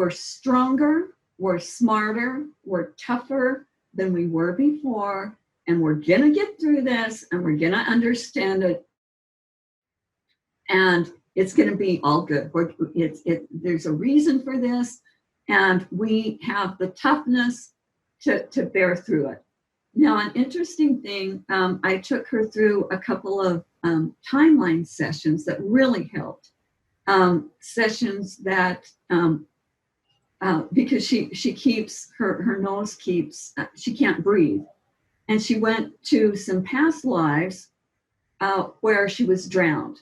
we're stronger, we're smarter, we're tougher than we were before, and we're gonna get through this, and we're gonna understand it, and it's gonna be all good. There's a reason for this, and we have the toughness to bear through it. Now, an interesting thing, I took her through a couple of timeline sessions that really helped. Sessions that, because she keeps, her nose keeps, she can't breathe. And she went to some past lives where she was drowned.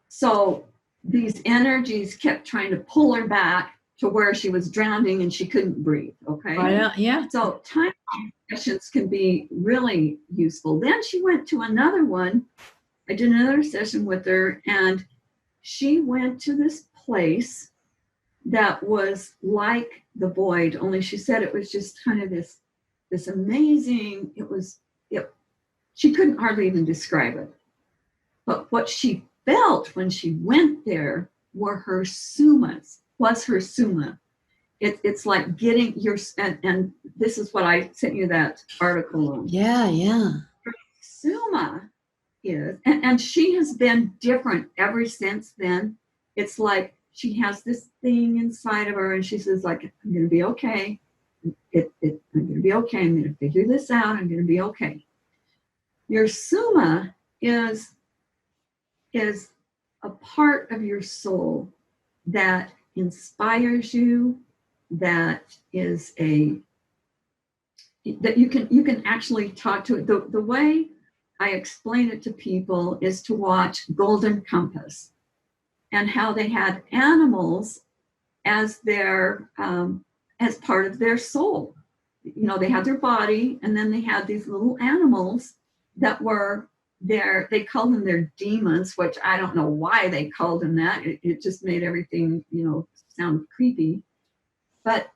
So these energies kept trying to pull her back to where she was drowning and she couldn't breathe, okay? Yeah. So time sessions can be really useful. Then she went to another one. I did another session with her, and she went to this place that was like the void, only she said it was just kind of this amazing, she couldn't hardly even describe it. But what she felt when she went there were her sumas, was her suma. It's like getting your, and this is what I sent you that article on. Yeah. Her suma is, and she has been different ever since then. It's like she has this thing inside of her, and she says, like, I'm going to be okay. I'm going to be okay. I'm going to figure this out. I'm going to be okay. Your suma is a part of your soul that inspires you, that is that you can actually talk to it. The way I explain it to people is to watch Golden Compass, and how they had animals as their as part of their soul. You know, they had their body, and then they had these little animals that were they called them their demons, which I don't know why they called them that. It just made everything, sound creepy. But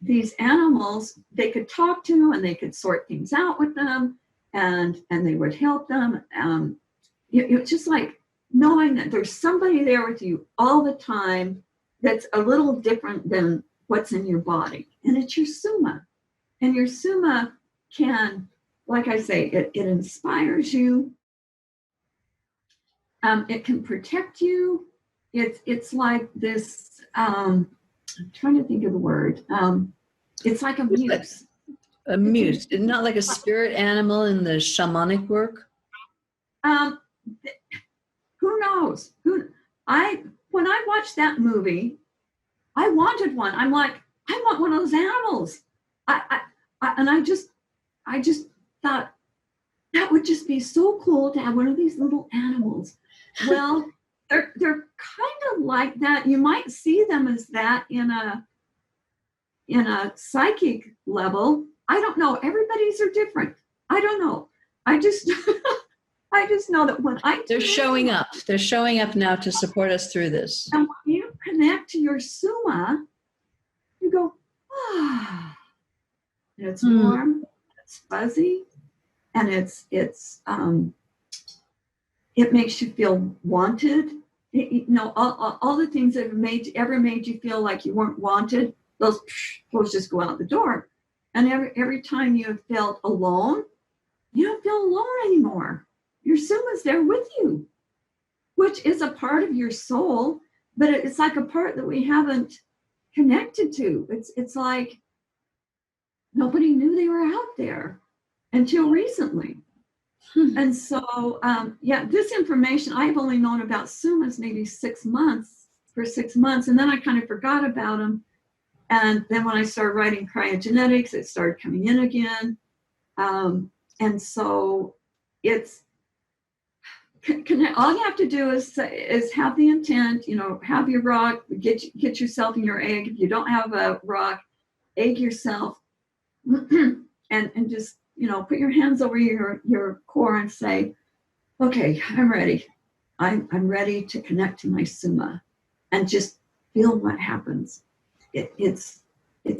these animals, they could talk to, and they could sort things out with them, and they would help them. It's just like knowing that there's somebody there with you all the time that's a little different than what's in your body. And it's your suma. And your suma can, like I say, it inspires you. It can protect you. It's like this, I'm trying to think of the word. It's like a muse. A muse, not like a spirit animal in the shamanic work? Who knows? When I watched that movie, I wanted one. I'm like, I want one of those animals. I just thought that would just be so cool to have one of these little animals. Well, they're kind of like that. You might see them as that in a psychic level. I don't know. Everybody's are different. I don't know. I just know that when they're showing up. They're showing up now to support us through this. And when you connect to your suma, you go, ah. And it's warm, it's fuzzy, and it makes you feel wanted. All the things that have ever made you feel like you weren't wanted, those just go out the door. And every time you have felt alone, you don't feel alone anymore. Your suma's there with you, which is a part of your soul, but it's like a part that we haven't connected to. It's like nobody knew they were out there until recently. And so, this information, I've only known about sumas maybe 6 months, and then I kind of forgot about them. And then when I started writing Kryahgenetics, it started coming in again. And so all you have to do is have the intent, have your rock, get yourself in your egg. If you don't have a rock, egg yourself, and just, put your hands over your core and say, okay, I'm ready. I'm ready to connect to my suma, and just feel what happens. It's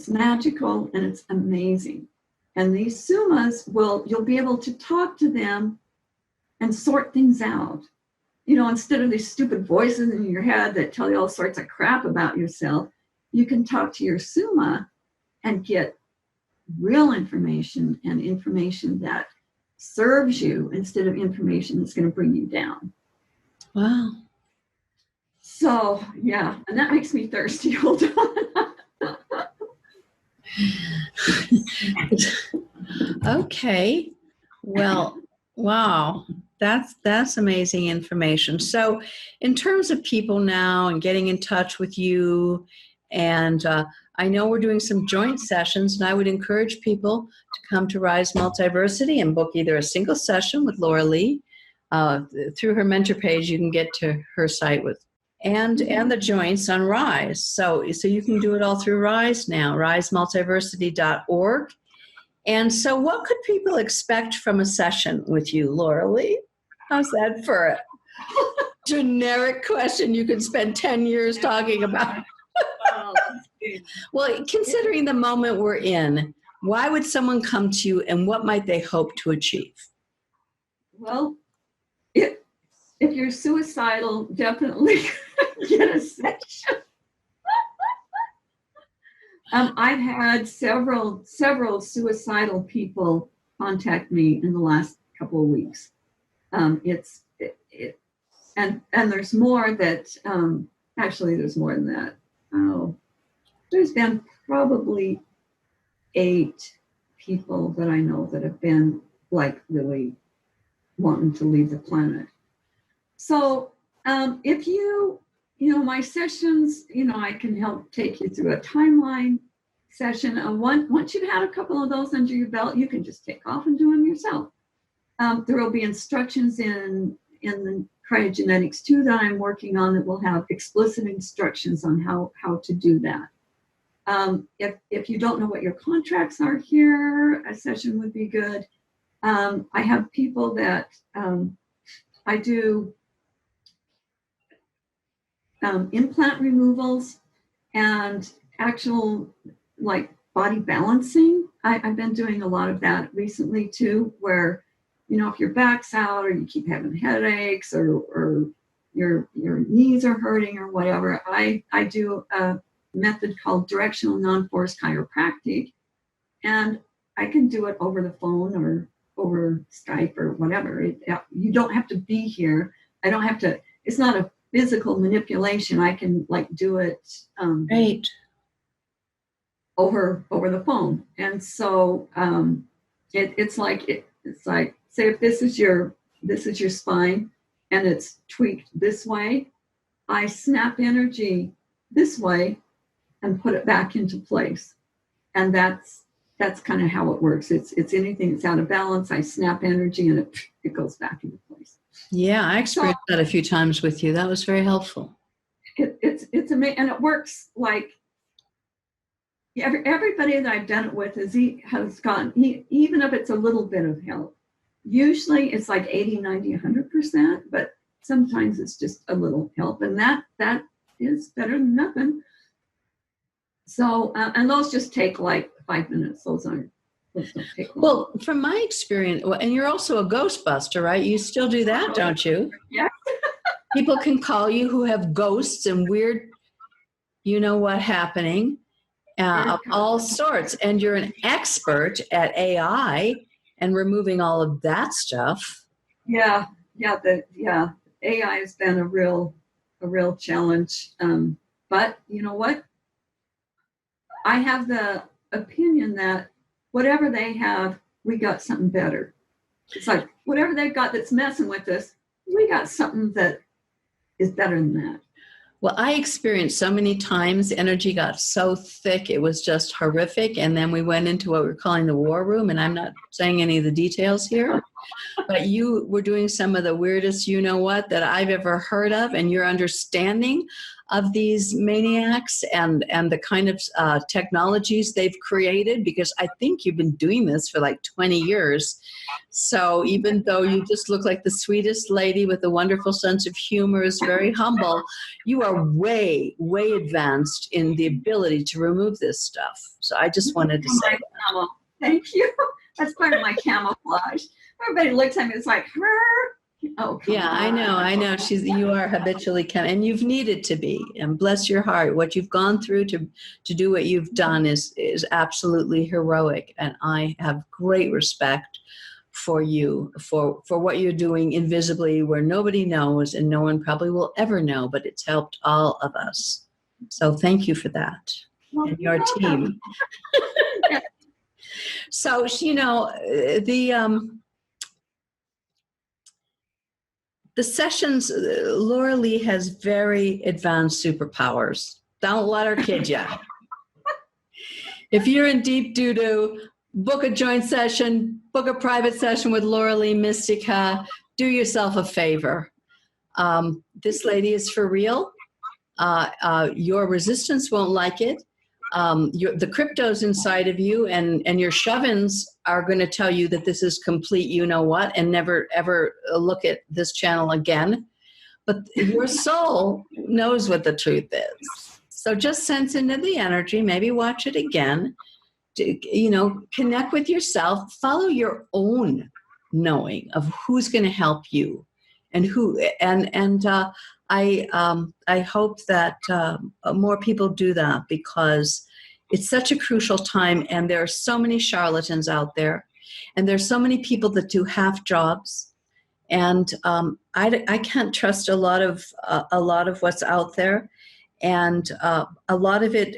magical, and it's amazing. And these sumas you'll be able to talk to them and sort things out. Instead of these stupid voices in your head that tell you all sorts of crap about yourself, you can talk to your Summa and get real information and information that serves you instead of information that's going to bring you down. Wow. So, yeah, and that makes me thirsty. Hold on. Okay. Well, wow. That's amazing information. So in terms of people now and getting in touch with you, and I know we're doing some joint sessions, and I would encourage people to come to Rise Multiversity and book either a single session with Laura Lee. Through her mentor page, you can get to her site with and the joints on Rise. So you can do it all through Rise now, risemultiversity.org. And so what could people expect from a session with you, Laura Lee? How's that for a generic question you could spend 10 years talking about? Well, considering the moment we're in, why would someone come to you and what might they hope to achieve? Well, if you're suicidal, definitely get a session. I've had several suicidal people contact me in the last couple of weeks. And there's more that actually there's more than that. Oh, there's been probably 8 people that I know that have been like really wanting to leave the planet. So if my sessions, I can help take you through a timeline session. Once you've had a couple of those under your belt, you can just take off and do them yourself. There will be instructions in the Kryahgenetics 2 that I'm working on that will have explicit instructions on how to do that. If you don't know what your contracts are here, a session would be good. I have people that I do implant removals and actual like body balancing. I've been doing a lot of that recently too, where if your back's out or you keep having headaches or your knees are hurting or whatever, I do a method called directional non-force chiropractic, and I can do it over the phone or over Skype or whatever. You don't have to be here. I don't have to. It's not a physical manipulation. I can do it Right. over the phone. And so it's like say if this is your spine and it's tweaked this way, I snap energy this way and put it back into place. And that's kind of how it works. It's anything that's out of balance, I snap energy and it goes back into place. Yeah, I experienced that a few times with you. That was very helpful. It's amazing, and it works like everybody that I've done it with has gotten, even if it's a little bit of help. Usually it's like 80, 90, 100%, but sometimes it's just a little help, and that is better than nothing. So, and those just take like 5 minutes. Those don't take long. Well, from my experience, and you're also a Ghostbuster, right? You still do that, don't you? Yeah. People can call you who have ghosts and weird, happening of all sorts. And you're an expert at AI and removing all of that stuff. Yeah. AI has been a real challenge. But you know what? I have the opinion that whatever they have, we got something better. It's like whatever they've got that's messing with us, we got something that is better than that. Well, I experienced so many times energy got so thick, it was just horrific. And then we went into what we're calling the war room. And I'm not saying any of the details here, but you were doing some of the weirdest, that I've ever heard of. And your understanding of these maniacs and the kind of technologies they've created, because I think you've been doing this for like 20 years. So even though you just look like the sweetest lady with a wonderful sense of humor, is very humble, you are way, way advanced in the ability to remove this stuff. So I just wanted to say that. Thank you. That's part of my camouflage. Everybody looks at me, it's like, Oh, come Yeah, on. I know. You are habitually and you've needed to be. And bless your heart, what you've gone through to do what you've done is absolutely heroic. And I have great respect for you, for what you're doing invisibly, where nobody knows and no one probably will ever know, but it's helped all of us. So thank you for that. Well, And your team. So, the sessions, Laura Lee has very advanced superpowers. Don't let her kid you. If you're in deep doo-doo, book a joint session, book a private session with Laura Lee Mistycah. Do yourself a favor. This lady is for real. Your resistance won't like it. The crypto's inside of you, and your shove-ins are going to tell you that this is complete you-know-what and never, ever look at this channel again. But your soul knows what the truth is. So just sense into the energy, maybe watch it again, connect with yourself, follow your own knowing of who's going to help you and who, I hope that more people do that, because it's such a crucial time, and there are so many charlatans out there, and there's so many people that do half jobs, and I can't trust a lot of what's out there, and a lot of it,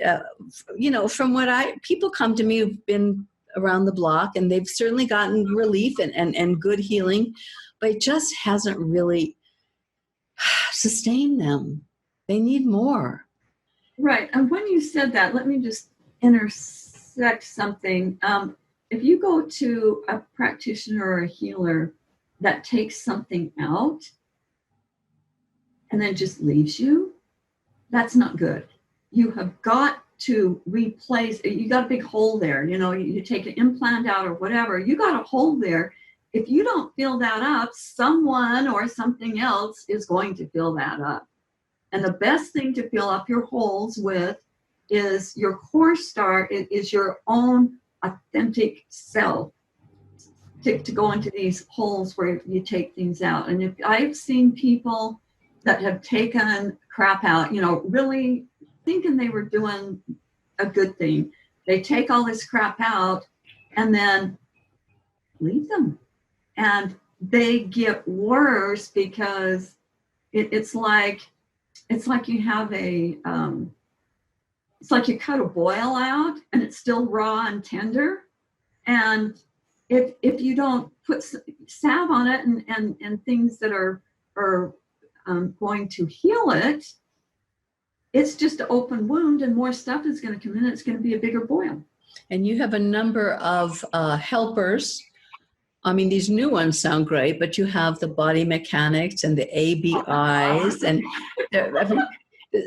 from people come to me who've been around the block, and they've certainly gotten relief and good healing, but it just hasn't really sustain them. They need more. Right. And when you said that, let me just intersect something. If you go to a practitioner or a healer that takes something out and then just leaves you, that's not good. You have got to replace, you got a big hole there. You take an implant out or whatever, you got a hole there. If you don't fill that up, someone or something else is going to fill that up. And the best thing to fill up your holes with is your core star. It is your own authentic self to go into these holes where you take things out. And if I've seen people that have taken crap out, really thinking they were doing a good thing, they take all this crap out and then leave them. And they get worse because it's like you have it's like you cut a boil out and it's still raw and tender. And if you don't put salve on it and things that are going to heal it, it's just an open wound, and more stuff is going to come in. It's going to be a bigger boil. And you have a number of helpers. I mean, these new ones sound great, but you have the body mechanics and the ABIs and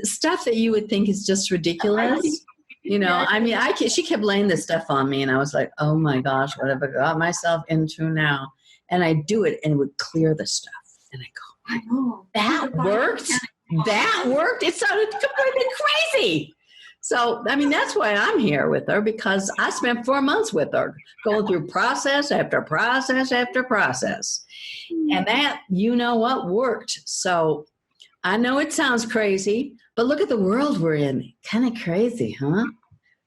stuff that you would think is just ridiculous. She kept laying this stuff on me, and I was like, oh my gosh, what have I got myself into now? And I do it, and it would clear the stuff. And I go, I know. That worked? That worked? It sounded completely crazy. So, that's why I'm here with her, because I spent 4 months with her, going through process after process after process. And that, worked. So I know it sounds crazy, but look at the world we're in. Kind of crazy, huh?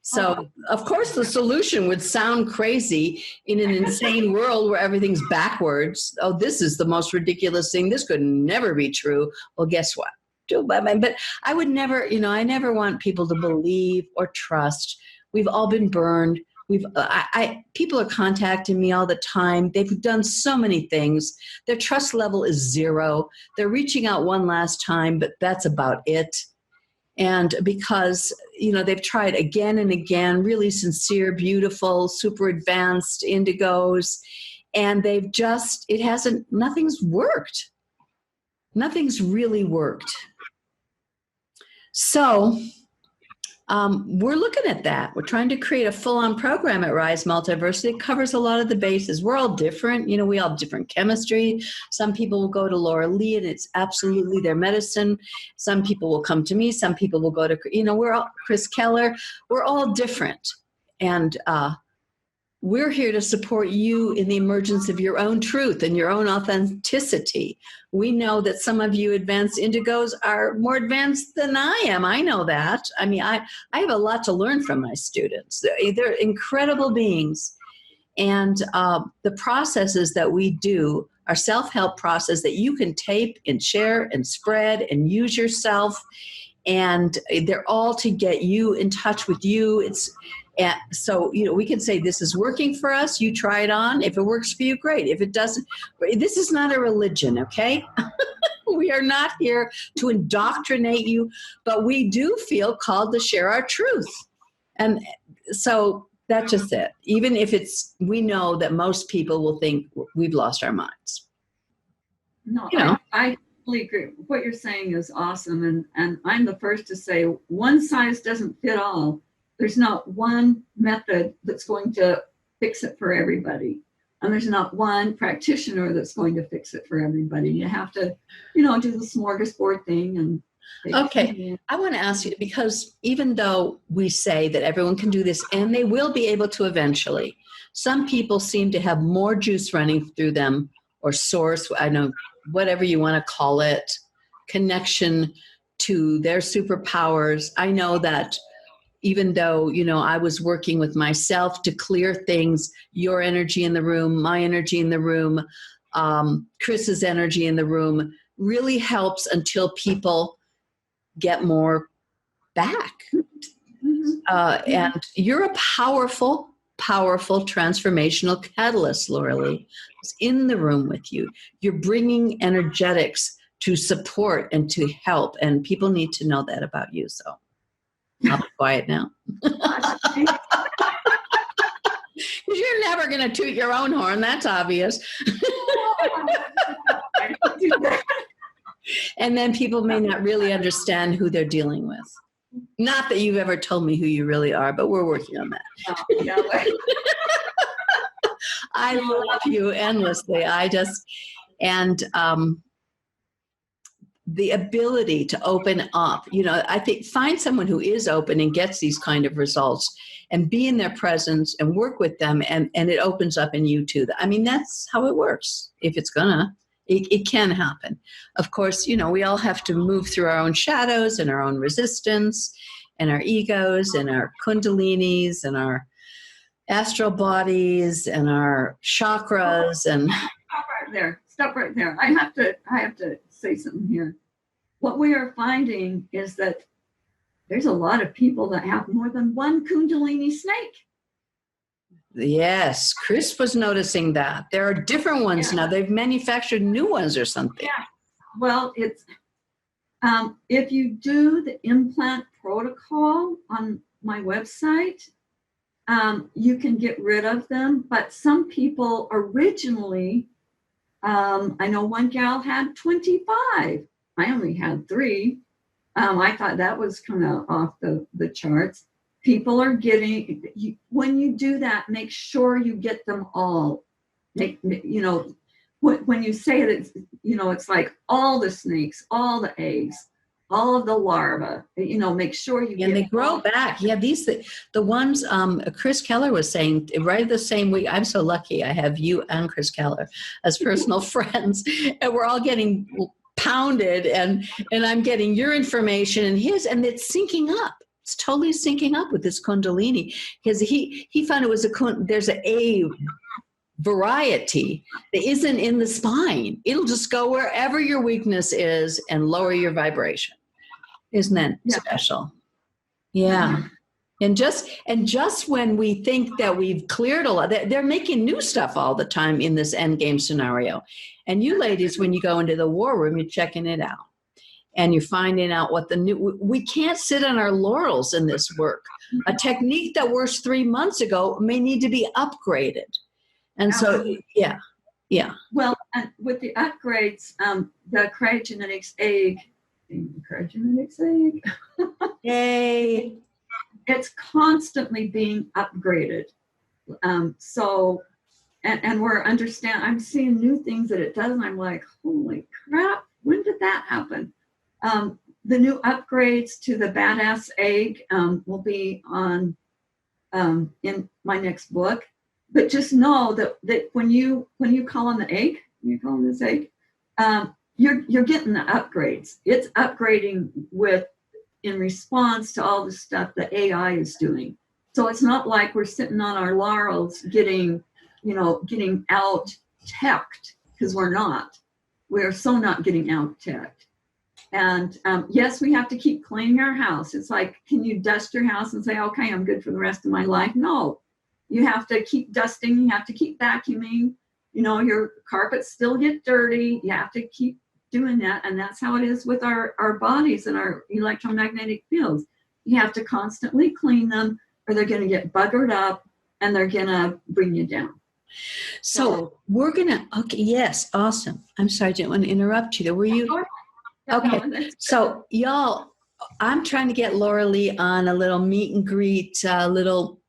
So, of course, the solution would sound crazy in an insane world where everything's backwards. Oh, this is the most ridiculous thing. This could never be true. Well, guess what? But I would never, I never want people to believe or trust. We've all been burned. People are contacting me all the time. They've done so many things. Their trust level is 0. They're reaching out one last time, but that's about it. And because, they've tried again and again, really sincere, beautiful, super advanced indigos, and nothing's worked. Nothing's really worked. So we're looking at that. We're trying to create a full-on program at Rise Multiversity. It covers a lot of the bases. We're all different. We all have different chemistry. Some people will go to Laura Lee, and it's absolutely their medicine. Some people will come to me. Some people will go to, we're all Chris Keller. We're all different. And we're here to support you in the emergence of your own truth and your own authenticity. We know that some of you advanced indigos are more advanced than I am. I know that. I mean, I have a lot to learn from my students. They're incredible beings. And the processes that we do are self-help process that you can tape and share and spread and use yourself. And they're all to get you in touch with you. And so, we can say this is working for us. You try it on. If it works for you, great. If it doesn't, this is not a religion, okay? We are not here to indoctrinate you, but we do feel called to share our truth. And so that's just it. Even if we know that most people will think we've lost our minds. No, I totally agree. What you're saying is awesome. And I'm the first to say one size doesn't fit all. There's not one method that's going to fix it for everybody. And there's not one practitioner that's going to fix it for everybody. You have to, do the smorgasbord thing. And okay, I want to ask you, because even though we say that everyone can do this, and they will be able to eventually, some people seem to have more juice running through them, or source, I know, whatever you want to call it, connection to their superpowers. I know that even though, I was working with myself to clear things, your energy in the room, my energy in the room, Chris's energy in the room really helps until people get more back. And you're a powerful, powerful transformational catalyst, Laura Lee. It's in the room with you. You're bringing energetics to support and to help, and people need to know that about you. So I'll be quiet now. You're never going to toot your own horn. That's obvious. And then people may not really understand who they're dealing with. Not that you've ever told me who you really are, but we're working on that. I love you endlessly. The ability to open up, I think find someone who is open and gets these kind of results and be in their presence and work with them, and it opens up in you too. I mean, that's how it works. If it's it can happen. Of course, we all have to move through our own shadows and our own resistance and our egos and our kundalinis and our astral bodies and our chakras. And Stop right there. I have to say something here. What we are finding is that there's a lot of people that have more than one kundalini snake. Yes, Chris was noticing that. There are different ones now. They've manufactured new ones or something. Yeah. Well, it's if you do the implant protocol on my website, you can get rid of them. But some people originally, I know one gal had 25. I only had 3. I thought that was kind of off the charts. People are getting, when you do that, make sure you get them all. When you say it, it's like all the snakes, all the eggs, all of the larvae, make sure you get and they grow back. Yeah, the ones Chris Keller was saying, right the same week. I'm so lucky I have you and Chris Keller as personal friends, and we're all getting pounded, and I'm getting your information and his, and it's syncing up. It's totally syncing up with this kundalini, because he found it was there's a variety that isn't in the spine. It'll just go wherever your weakness is and lower your vibration. Isn't that special? Yeah. And just when we think that we've cleared a lot, they're making new stuff all the time in this end game scenario. And you ladies, when you go into the war room, you're checking it out. And you're finding out what we can't sit on our laurels in this work. A technique that works 3 months ago may need to be upgraded. And so, yeah. Well, and with the upgrades, the Kryahgenetics egg, Yay. It's constantly being upgraded. So, and I'm seeing new things that it does, and I'm like, holy crap, when did that happen? The new upgrades to the badass egg will be on in my next book. but just know that when you call on the egg, you call on this egg, you're getting the upgrades. It's upgrading in response to all the stuff the AI is doing. So it's not like we're sitting on our laurels getting out teched, because we're not. We're so not getting out teched. And yes, we have to keep cleaning our house. It's like, can you dust your house and say, okay, I'm good for the rest of my life? No, you have to keep dusting. You have to keep vacuuming. Your carpets still get dirty. You have to keep doing that. And that's how it is with our bodies and our electromagnetic fields. You have to constantly clean them, or they're going to get buggered up and they're going to bring you down. So we're going to, okay, yes, awesome. I'm sorry, I didn't want to interrupt you there. Were you? Okay, so y'all, I'm trying to get Laura Lee on a little meet and greet, little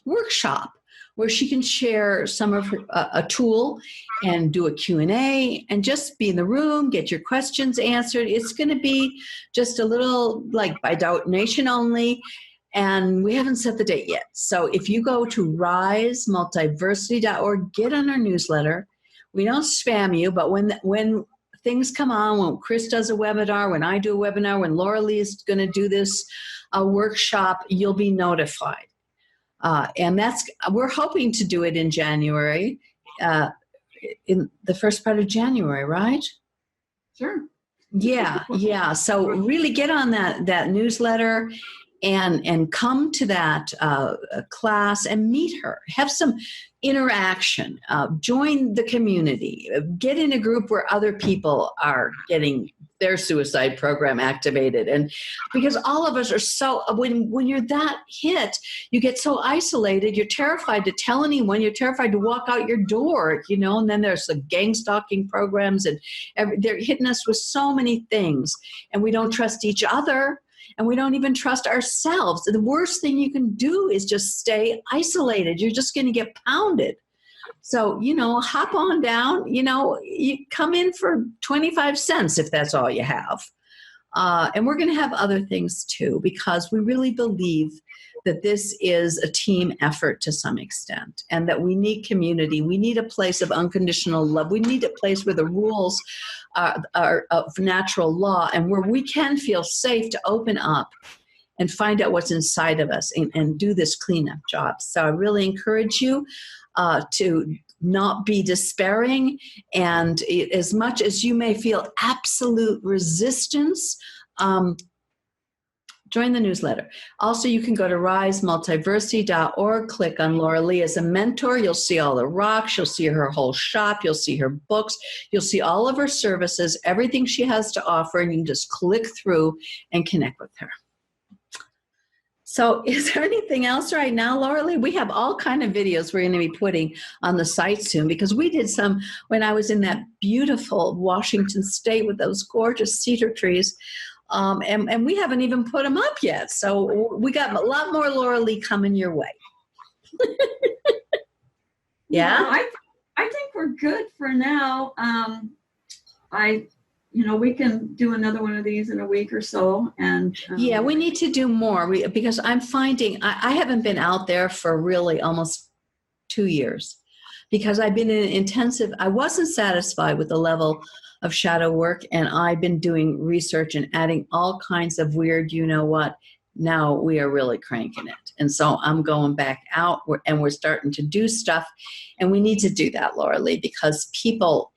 workshop where she can share some of her, a tool and do a Q&A and just be in the room, get your questions answered. It's going to be just a little like by donation only, and we haven't set the date yet. So if you go to risemultiversity.org, get on our newsletter. We don't spam you, but when things come on, when Chris does a webinar, when I do a webinar, when Laura Lee is going to do this workshop, you'll be notified. And we're hoping to do it in January, in the first part of January, right? Sure. Yeah. So really get on that newsletter and come to that class and meet her. Have some interaction. Join the community. Get in a group where other people are getting their suicide program activated. And because all of us are so, when you're that hit, you get so isolated, you're terrified to tell anyone, you're terrified to walk out your door, and then there's the gang stalking programs, and they're hitting us with so many things, and we don't trust each other. And we don't even trust ourselves. The worst thing you can do is just stay isolated. You're just going to get pounded. So, hop on down, you come in for 25 cents if that's all you have. And we're going to have other things too, because we really believe that this is a team effort to some extent, and that we need community. We need a place of unconditional love. We need a place where the rules are of natural law, and where we can feel safe to open up and find out what's inside of us and do this cleanup job. So I really encourage you to not be despairing, and as much as you may feel absolute resistance, join the newsletter. Also, you can go to risemultiversity.org, click on Laura Lee as a mentor. You'll see all the rocks. You'll see her whole shop. You'll see her books. You'll see all of her services, everything she has to offer, and you can just click through and connect with her. So is there anything else right now, Laura Lee? We have all kind of videos we're going to be putting on the site soon, because we did some when I was in that beautiful Washington State with those gorgeous cedar trees. And we haven't even put them up yet. So we got a lot more Laura Lee coming your way. Yeah? I think we're good for now. We can do another one of these in a week or so. And yeah, we need to do more because I'm finding I haven't been out there for really almost 2 years, because I've been in intensive. I wasn't satisfied with the level of shadow work, and I've been doing research and adding all kinds of weird, now we are really cranking it. And so I'm going back out, and we're starting to do stuff, and we need to do that, Laura Lee, because people,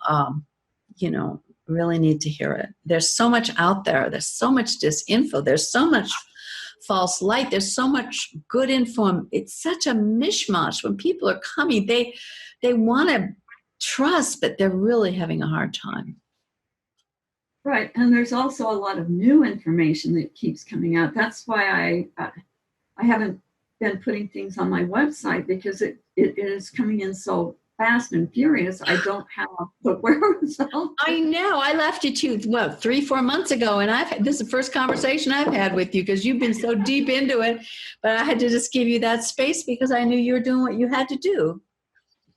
really need to hear it. There's so much out there. There's so much disinfo. There's so much false light. There's so much good info. It's such a mishmash. When people are coming, they want to trust, but they're really having a hard time. Right. And there's also a lot of new information that keeps coming out. That's why I haven't been putting things on my website, because it is coming in so fast and furious. I don't have the wherewithal. I know. I left you 3-4 months ago, and this is the first conversation I've had with you, because you've been so deep into it. But I had to just give you that space because I knew you were doing what you had to do.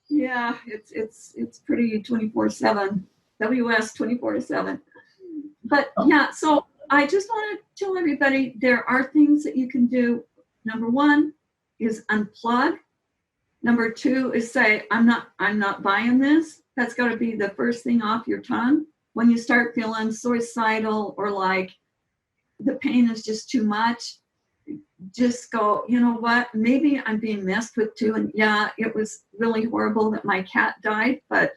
Yeah, it's pretty 24/7. WS 24/7. But yeah, so I just want to tell everybody there are things that you can do. Number one is unplug Number 2 is say, I'm not buying this. That's got to be the first thing off your tongue. When you start feeling suicidal or like the pain is just too much, just go, you know what, maybe I'm being messed with too. And yeah, it was really horrible that my cat died, but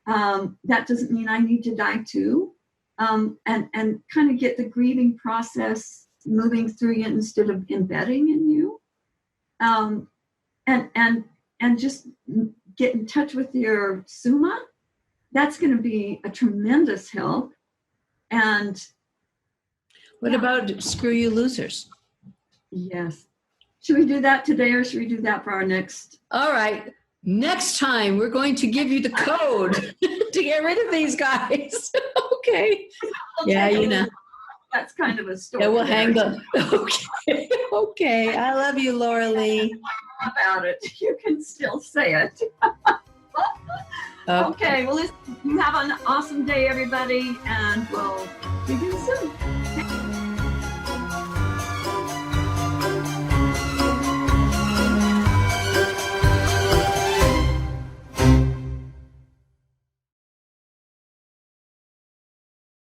that doesn't mean I need to die too. And kind of get the grieving process moving through you instead of embedding in you. And just get in touch with your Summa. That's going to be a tremendous help. And what about Screw You Losers? Yes. Should we do that today or should we do that for our next? All right. Next time, we're going to give you the code to get rid of these guys. Okay. Yeah, you know. That's kind of a story. Yeah, we'll hang them. Okay. Okay. I love you, Laura Lee. About it. You can still say it. Okay. Well, listen, you have an awesome day, everybody, and we'll see you soon.